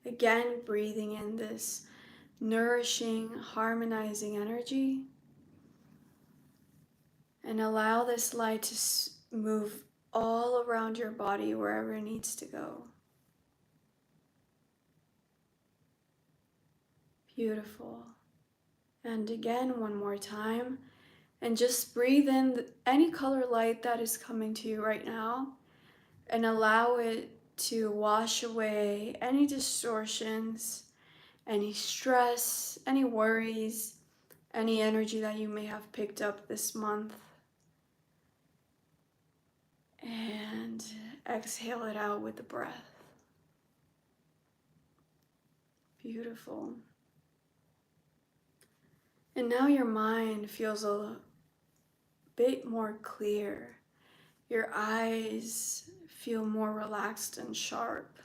Again, breathing in this nourishing, harmonizing energy. And allow this light to move all around your body wherever it needs to go. Beautiful. And again, one more time. And just breathe in any color light that is coming to you right now. And allow it to wash away any distortions, any stress, any worries, any energy that you may have picked up this month. And exhale it out with the breath. Beautiful. And now your mind feels a bit more clear. Your eyes feel more relaxed and sharp.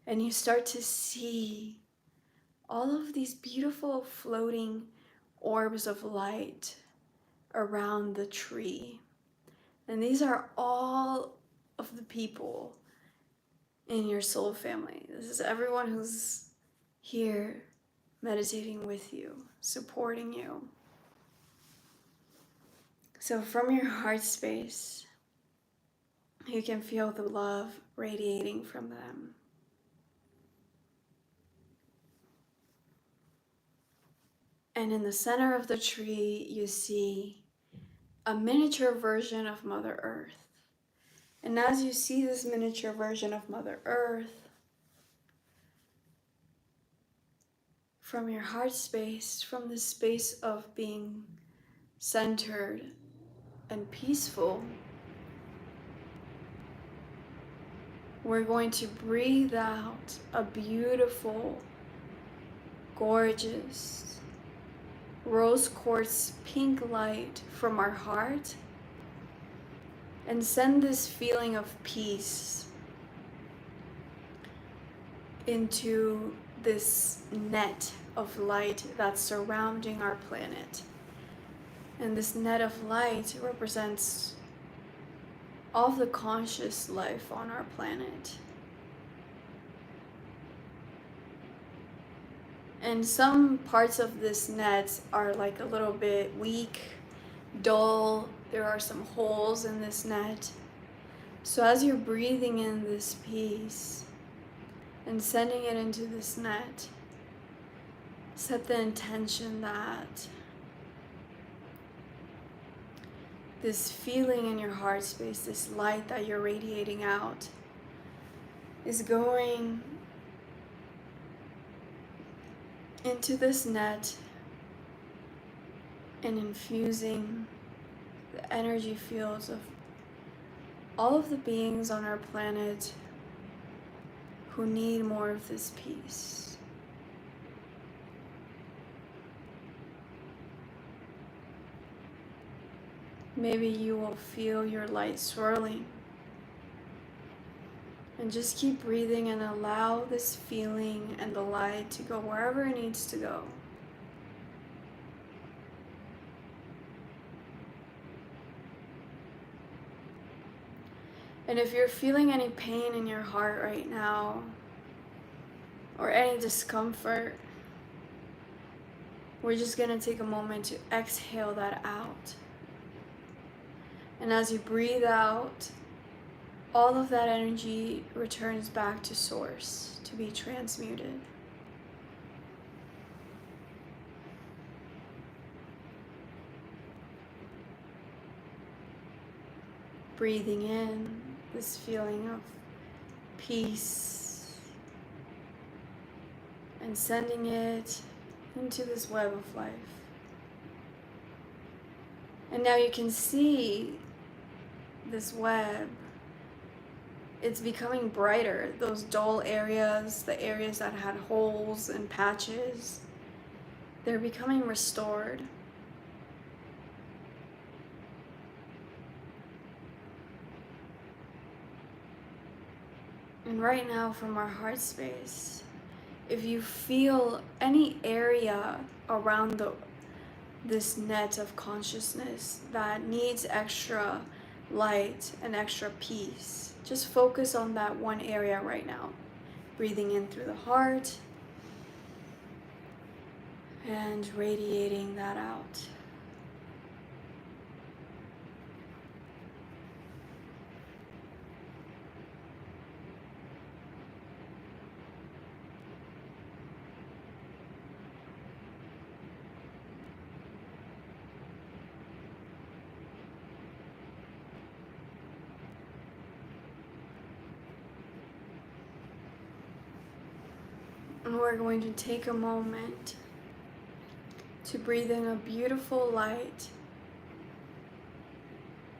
And you start to see all of these beautiful floating orbs of light around the tree. And these are all of the people in your soul family. This is everyone who's here meditating with you, supporting you. So from your heart space, you can feel the love radiating from them. And in the center of the tree, you see a miniature version of Mother Earth. And as you see this miniature version of Mother Earth, from your heart space, from the space of being centered and peaceful, we're going to breathe out a beautiful, gorgeous, rose quartz pink light from our heart and send this feeling of peace into this net of light that's surrounding our planet. And this net of light represents all of the conscious life on our planet. And some parts of this net are like a little bit weak, dull. There are some holes in this net. So as you're breathing in this peace and sending it into this net, set the intention that this feeling in your heart space, this light that you're radiating out, is going into this net and infusing the energy fields of all of the beings on our planet who need more of this peace. Maybe you will feel your light swirling. And just keep breathing and allow this feeling and the light to go wherever it needs to go. And if you're feeling any pain in your heart right now, or any discomfort, we're just gonna take a moment to exhale that out. And as you breathe out, all of that energy returns back to source to be transmuted. Breathing in this feeling of peace and sending it into this web of life. And now you can see this web. It's becoming brighter. Those dull areas, the areas that had holes and patches, they're becoming restored. And right now, from our heart space, if you feel any area around this net of consciousness that needs extra light and extra peace, just focus on that one area right now. Breathing in through the heart and radiating that out. And we're going to take a moment to breathe in a beautiful light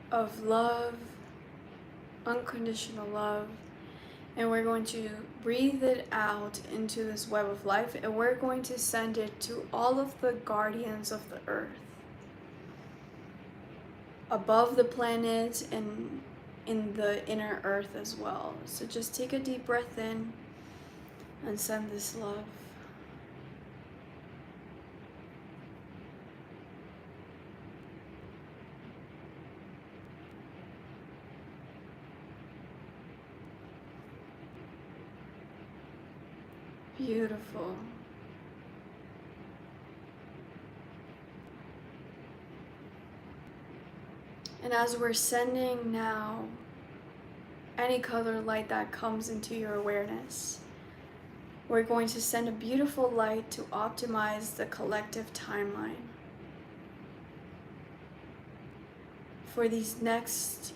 of love, unconditional love, and we're going to breathe it out into this web of life, and we're going to send it to all of the guardians of the earth, above the planet and in the inner earth as well. So just take a deep breath in and send this love. Beautiful. And as we're sending now any color light that comes into your awareness, we're going to send a beautiful light to optimize the collective timeline for these next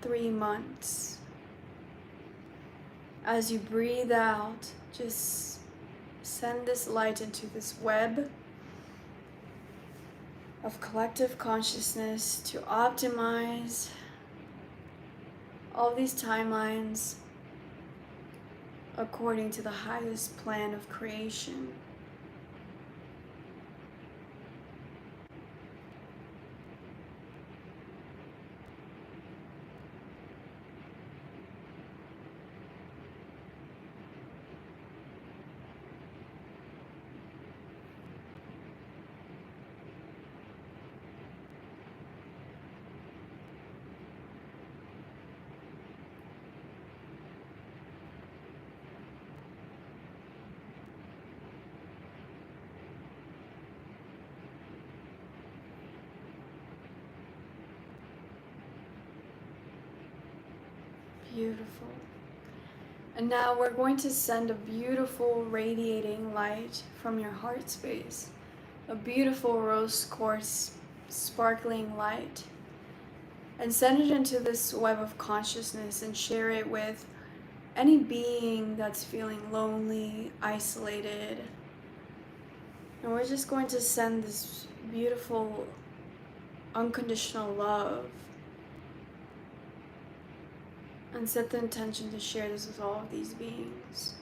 3 months. As you breathe out, just send this light into this web of collective consciousness to optimize all these timelines according to the highest plan of creation. Beautiful. And now we're going to send a beautiful radiating light from your heart space. A beautiful rose quartz sparkling light. And send it into this web of consciousness and share it with any being that's feeling lonely, isolated. And we're just going to send this beautiful unconditional love and set the intention to share this with all of these beings.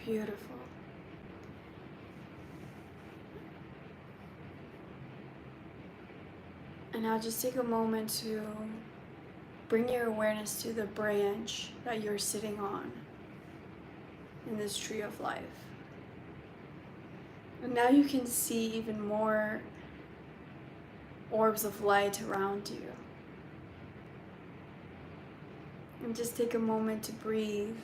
Beautiful. And now just take a moment to bring your awareness to the branch that you're sitting on in this tree of life. And now you can see even more orbs of light around you. And just take a moment to breathe.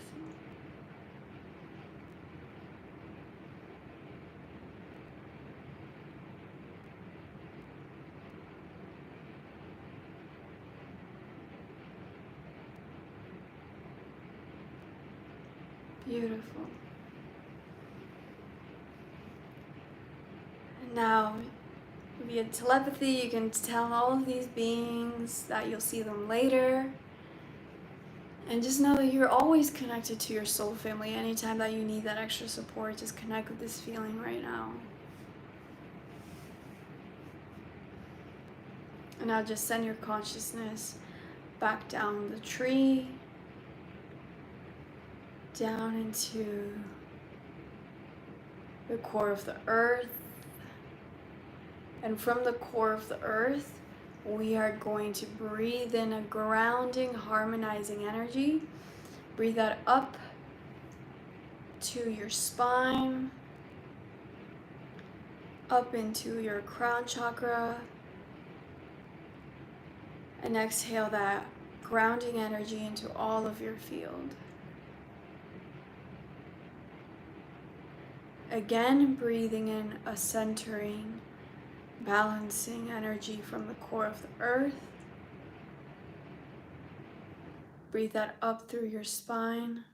Beautiful. And now, via telepathy, you can tell all of these beings that you'll see them later. And just know that you're always connected to your soul family. Anytime that you need that extra support, just connect with this feeling right now. And now just send your consciousness back down the tree, down into the core of the earth. And from the core of the earth, we are going to breathe in a grounding, harmonizing energy. Breathe that up to your spine, up into your crown chakra, and exhale that grounding energy into all of your field. Again, breathing in a centering, balancing energy from the core of the earth. Breathe that up through your spine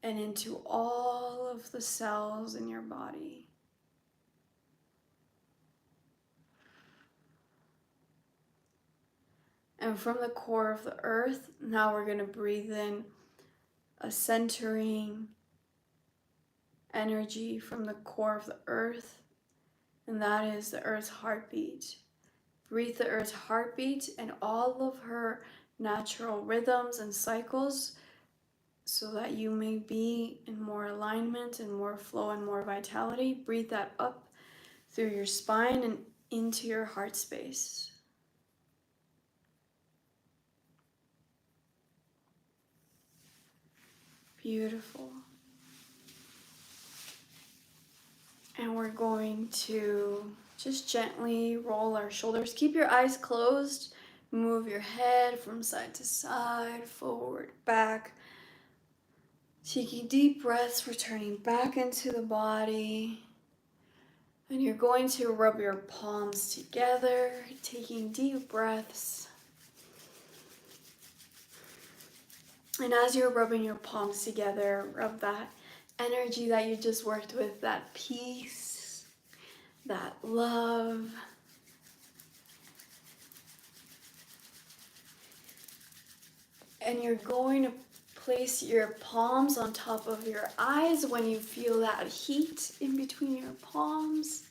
and into all of the cells in your body. And from the core of the earth, now we're going to breathe in a centering energy from the core of the earth, and that is the earth's heartbeat. Breathe the earth's heartbeat and all of her natural rhythms and cycles so that you may be in more alignment and more flow and more vitality. Breathe that up through your spine and into your heart space. Beautiful. And we're going to just gently roll our shoulders. Keep your eyes closed. Move your head from side to side, forward, back. Taking deep breaths, returning back into the body. And you're going to rub your palms together, taking deep breaths. And as you're rubbing your palms together, rub that energy that you just worked with, that peace, that love. And you're going to place your palms on top of your eyes when you feel that heat in between your palms.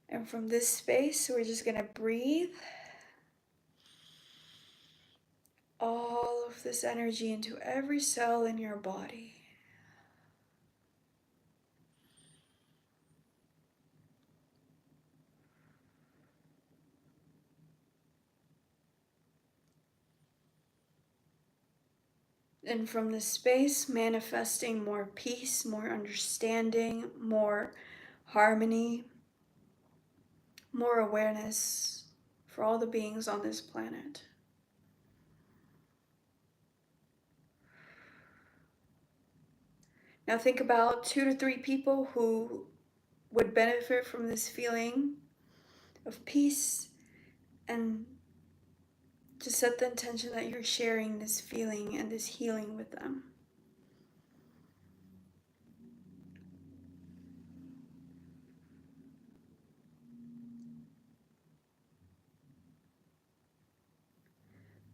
And from this space, we're just going to breathe all of this energy into every cell in your body. And from this space, manifesting more peace, more understanding, more harmony, more awareness for all the beings on this planet. Now think about 2 to 3 people who would benefit from this feeling of peace, and just set the intention that you're sharing this feeling and this healing with them.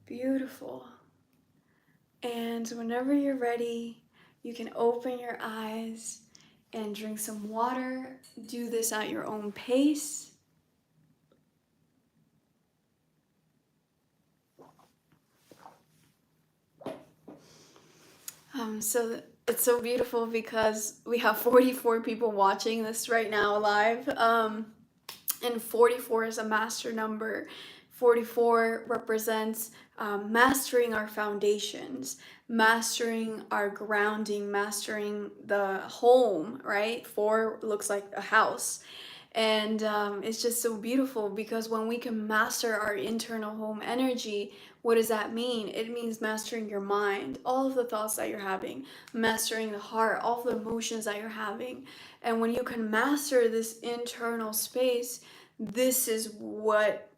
Beautiful. And whenever you're ready, you can open your eyes and drink some water. Do this at your own pace. So it's so beautiful because we have 44 people watching this right now live. And 44 is a master number. 44 represents mastering our foundations, mastering our grounding, mastering the home, right? 4 looks like a house. And it's just so beautiful because when we can master our internal home energy, what does that mean? It means mastering your mind, all of the thoughts that you're having, mastering the heart, all the emotions that you're having. And when you can master this internal space, this is what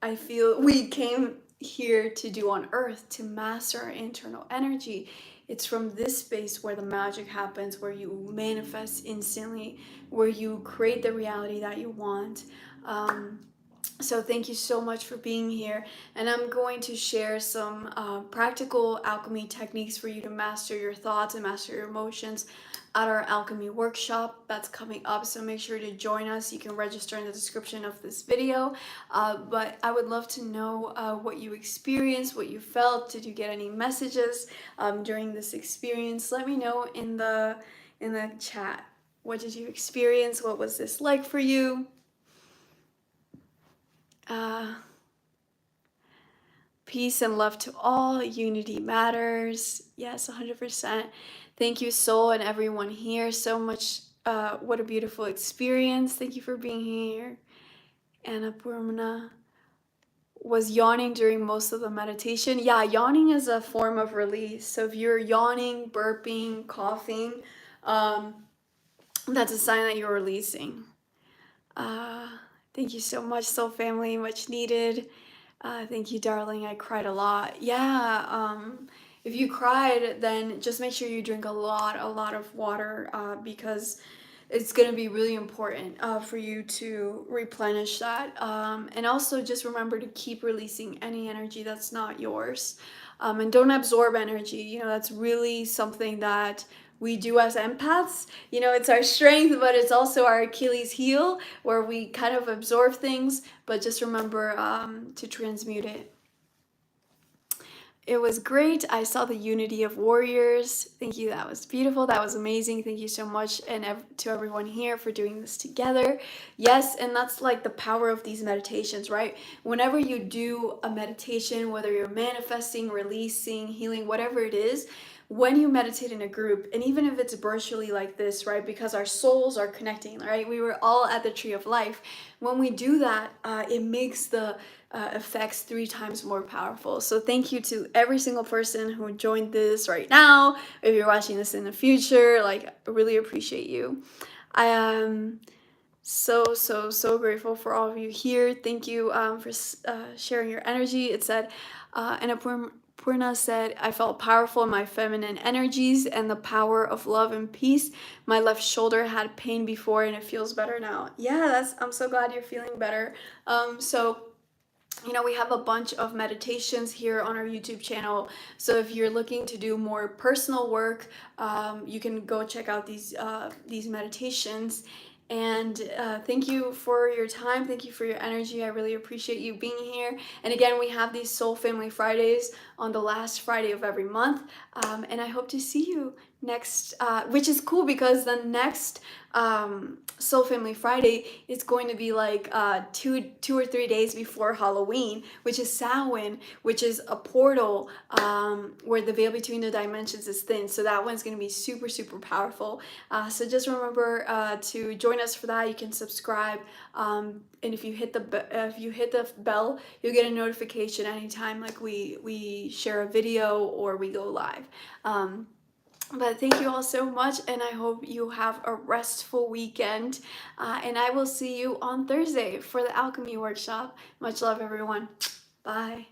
I feel we came here to do on earth, to master our internal energy. It's from this space where the magic happens, where you manifest instantly, where you create the reality that you want. So thank you so much for being here, and I'm going to share some practical alchemy techniques for you to master your thoughts and master your emotions at our alchemy workshop that's coming up. So make sure to join us. You can register in the description of this video, but I would love to know what you experienced, what you felt. Did you get any messages during this experience? Let me know in the chat. What did you experience? What was this like for you? Peace and love to all. Unity matters. Yes, 100%. Thank you, Soul, and everyone here. So much. What a beautiful experience. Thank you for being here. Annapurna was yawning during most of the meditation. Yeah, yawning is a form of release. So if you're yawning, burping, coughing, that's a sign that you're releasing. Thank you so much, Soul Family. Much needed. Thank you, darling. I cried a lot. Yeah, if you cried, then just make sure you drink a lot of water because it's going to be really important for you to replenish that. And also just remember to keep releasing any energy that's not yours. And don't absorb energy. You know, that's really something that we do as empaths. You know, it's our strength, but it's also our Achilles heel, where we kind of absorb things, but just remember to transmute it. It was great. I saw the unity of warriors. Thank you. That was beautiful. That was amazing. Thank you so much. And to everyone here for doing this together. Yes, and that's like the power of these meditations, right? Whenever you do a meditation, whether you're manifesting, releasing, healing, whatever it is, when you meditate in a group, and even if it's virtually like this, right, because our souls are connecting, right, we were all at the tree of life. When we do that, it makes the effects 3 times more powerful. So thank you to every single person who joined this right now. If you're watching this in the future, like, I really appreciate you. I am so grateful for all of you here. Thank you for sharing your energy. It said, Purna said, I felt powerful in my feminine energies and the power of love and peace. My left shoulder had pain before and it feels better now. Yeah, I'm so glad you're feeling better. So you know, we have a bunch of meditations here on our YouTube channel. So if you're looking to do more personal work, you can go check out these meditations. And thank you for your time. Thank you for your energy. I really appreciate you being here. And again, we have these Soul Family Fridays on the last Friday of every month. And I hope to see you next which is cool because the next Soul Family Friday is going to be like 2 or 3 days before Halloween, which is Samhain, which is a portal where the veil between the dimensions is thin. So that one's going to be super, super powerful. So just remember to join us for that. You can subscribe, and if you hit the bell, you'll get a notification anytime like we share a video or we go live. But thank you all so much, and I hope you have a restful weekend. And I will see you on Thursday for the alchemy workshop. Much love, everyone. Bye.